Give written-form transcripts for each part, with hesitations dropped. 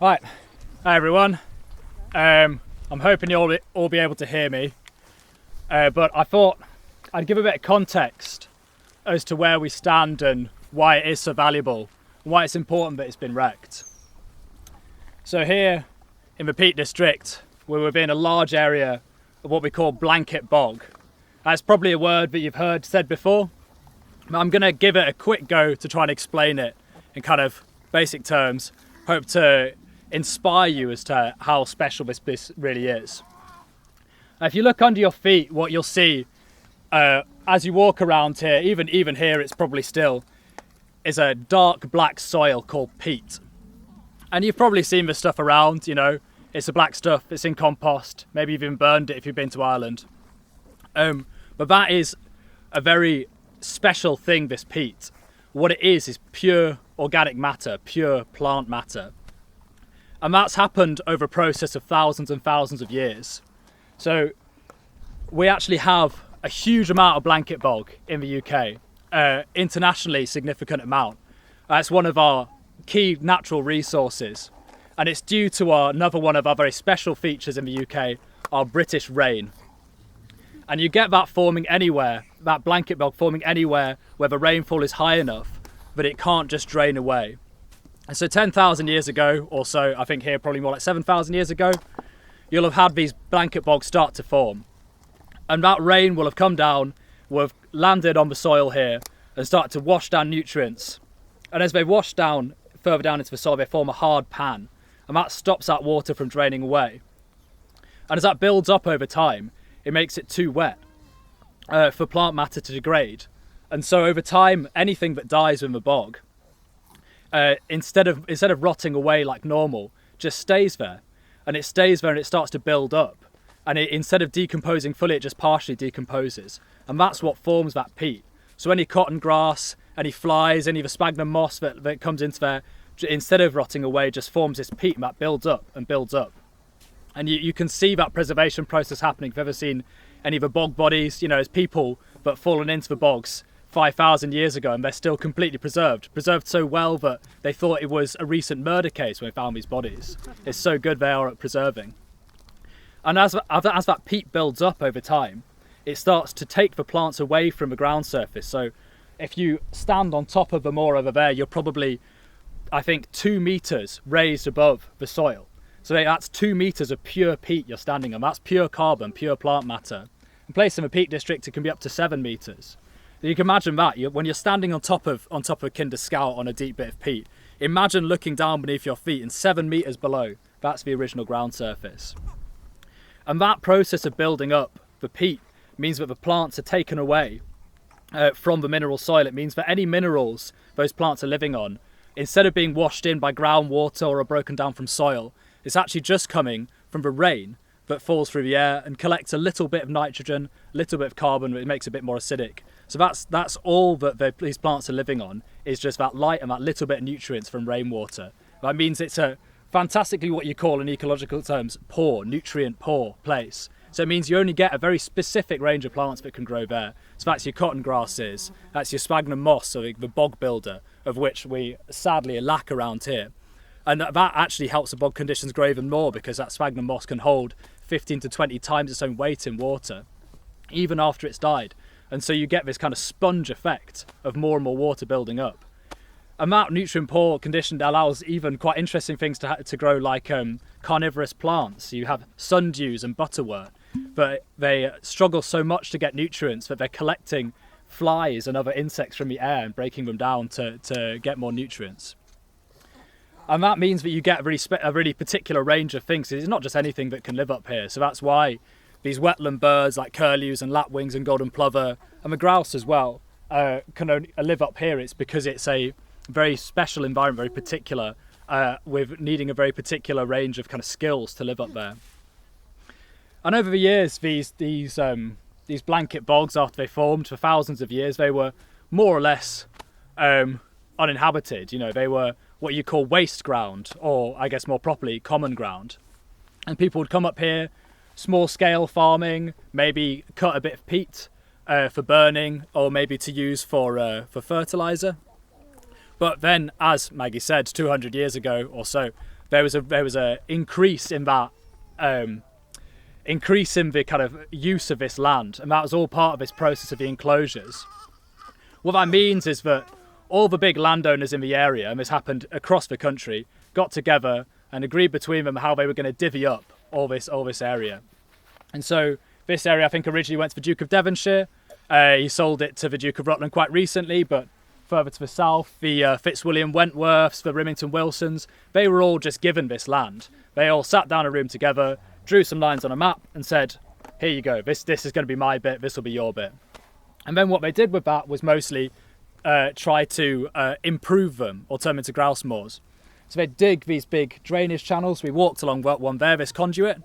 Right, hi everyone. I'm hoping you'll all be able to hear me, but I thought I'd give a bit of context as to where we stand and why it is so valuable, and why it's important that it's been wrecked. So here in the Peak District, we're within a large area of what we call blanket bog. That's probably a word that you've heard said before, but I'm going to give it a quick go to try and explain it in kind of basic terms. Hope to inspire you as to how special this really is. If you look under your feet, what you'll see as you walk around here, even here it's probably still, is a dark black soil called peat. And you've probably seen this stuff around, you know, it's the black stuff, it's in compost, maybe you've even burned it if you've been to Ireland. But that is a very special thing, this peat. What it is pure organic matter, pure plant matter. And that's happened over a process of thousands and thousands of years. So we actually have a huge amount of blanket bog in the UK, internationally significant amount. It's one of our key natural resources, and it's due to another one of our very special features in the UK, our British rain. And you get that forming anywhere, that blanket bog forming anywhere where the rainfall is high enough that it can't just drain away. And so 10,000 years ago or so, I think here probably more like 7,000 years ago, you'll have had these blanket bogs start to form. And that rain will have come down, will have landed on the soil here and start to wash down nutrients. And as they wash down, further down into the soil, they form a hard pan. And that stops that water from draining away. And as that builds up over time, it makes it too wet for plant matter to degrade. And so over time, anything that dies in the bog, instead of rotting away like normal, just stays there. And it stays there and it starts to build up. And instead of decomposing fully, it just partially decomposes. And that's what forms that peat. So any cotton grass, any flies, any of the sphagnum moss that comes into there, instead of rotting away, just forms this peat and that builds up and builds up. And you can see that preservation process happening. If you've ever seen any of the bog bodies, you know, as people that fallen into the bogs 5,000 years ago and they're still completely preserved so well that they thought it was a recent murder case when they found these bodies. It's so good they are at preserving. And as that peat builds up over time, it starts to take the plants away from the ground surface. So if you stand on top of the moor over there, you're probably, I think, 2 meters raised above the soil. So that's 2 meters of pure peat you're standing on. That's pure carbon, pure plant matter. In place in the Peak District, it can be up to 7 meters. You can imagine that when you're standing on top of a Kinder Scout on a deep bit of peat. Imagine looking down beneath your feet and 7 meters below. That's the original ground surface. And that process of building up the peat means that the plants are taken away from the mineral soil. It means that any minerals those plants are living on, instead of being washed in by groundwater or broken down from soil, it's actually just coming from the rain that falls through the air and collects a little bit of nitrogen, a little bit of carbon, but it makes it a bit more acidic. So that's all that these plants are living on, is just that light and that little bit of nutrients from rainwater. That means it's a fantastically what you call in ecological terms poor, nutrient poor place. So it means you only get a very specific range of plants that can grow there. So that's your cotton grasses, that's your sphagnum moss, so the bog builder, of which we sadly lack around here. And that actually helps the bog conditions grow even more, because that sphagnum moss can hold 15 to 20 times its own weight in water, even after it's died. And so you get this kind of sponge effect of more and more water building up. And that nutrient poor condition allows even quite interesting things to grow, like carnivorous plants. You have sundews and butterwort, but they struggle so much to get nutrients that they're collecting flies and other insects from the air and breaking them down to get more nutrients. And that means that you get a really particular range of things. It's not just anything that can live up here. So that's why these wetland birds like curlews and lapwings and golden plover and the grouse as well can only live up here. It's because it's a very special environment, very particular, with needing a very particular range of kind of skills to live up there. And over the years, these blanket bogs, after they formed for thousands of years, they were more or less uninhabited. You know, they were what you call waste ground, or I guess more properly, common ground. And people would come up here, small scale farming, maybe cut a bit of peat for burning, or maybe to use for fertilizer. But then, as Maggie said, 200 years ago or so, there was a increase in that increase in the kind of use of this land, and that was all part of this process of the enclosures. What that means is that all the big landowners in the area, and this happened across the country, got together and agreed between them how they were going to divvy up all this area. And so this area, I think, originally went to the Duke of Devonshire. He sold it to the Duke of Rutland quite recently, but further to the south, the Fitzwilliam Wentworths, the Remington Wilsons, they were all just given this land. They all sat down in a room together, drew some lines on a map and said, here you go, this is going to be my bit, this will be your bit. And then what they did with that was mostly try to improve them or turn them into grouse moors. So they dig these big drainage channels. We walked along one there, this conduit,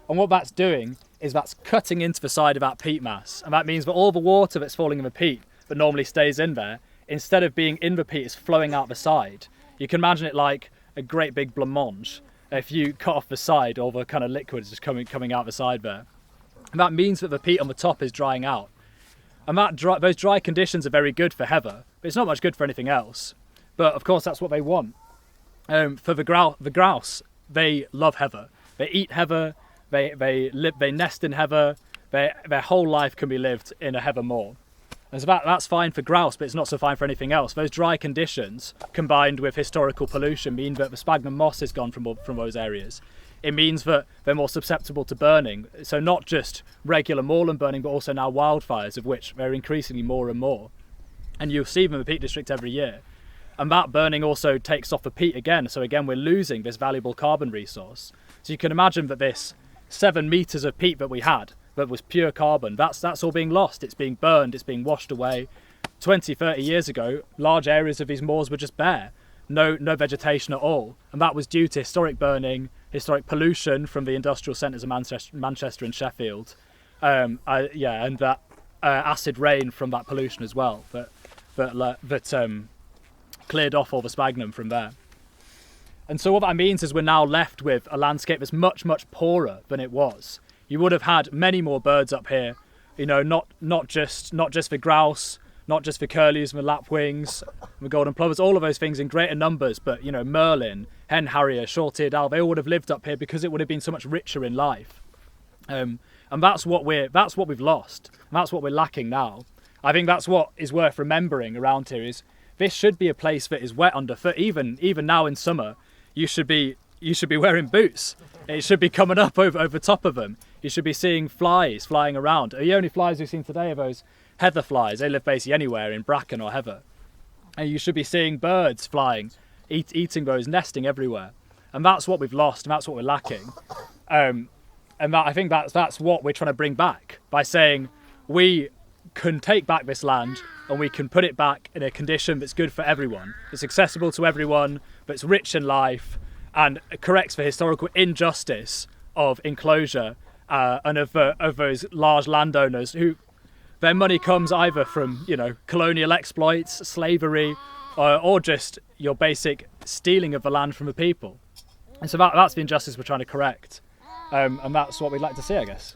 and what that's doing is that's cutting into the side of that peat mass, and that means that all the water that's falling in the peat that normally stays in there, instead of being in the peat, is flowing out the side. You can imagine it like a great big blancmange. If you cut off the side, all the kind of liquid is just coming out the side there. And that means that the peat on the top is drying out. And those dry conditions are very good for heather, but it's not much good for anything else. But of course, that's what they want. For the grouse, they love heather. They eat heather. They nest in heather. Their whole life can be lived in a heather moor. And so that's fine for grouse, but it's not so fine for anything else. Those dry conditions, combined with historical pollution, mean that the sphagnum moss is gone from those areas. It means that they're more susceptible to burning. So not just regular moorland burning, but also now wildfires, of which there are increasingly more and more. And you'll see them in the Peak District every year. And that burning also takes off the peat again. So again, we're losing this valuable carbon resource. So you can imagine that this 7 meters of peat that we had, that was pure carbon, that's all being lost. It's being burned, it's being washed away. 20, 30 years ago, large areas of these moors were just bare. No vegetation at all. And that was due to historic burning, historic pollution from the industrial centres of Manchester and Sheffield. And that acid rain from that pollution as well, that cleared off all the sphagnum from there. And so what that means is we're now left with a landscape that's much, much poorer than it was. You would have had many more birds up here, you know, not just for grouse, not just for curlews and the lapwings, and the golden plovers, all of those things in greater numbers, but, you know, merlin, hen harrier, short-eared owl, they all would have lived up here because it would have been so much richer in life. And that's what we've lost, and that's what we're lacking now. I think that's what is worth remembering around here, is this should be a place that is wet underfoot. Even now in summer, you should be wearing boots. It should be coming up over top of them. You should be seeing flies flying around. The only flies we've seen today are those heather flies. They live basically anywhere in bracken or heather. And you should be seeing birds flying, eating those, nesting everywhere. And that's what we've lost, and that's what we're lacking. And I think that's what we're trying to bring back by saying we can take back this land and we can put it back in a condition that's good for everyone. It's accessible to everyone, but it's rich in life and corrects the historical injustice of enclosure and of those large landowners who their money comes either from, you know, colonial exploits, slavery, or just your basic stealing of the land from the people. And so that's the injustice we're trying to correct. And that's what we'd like to see, I guess.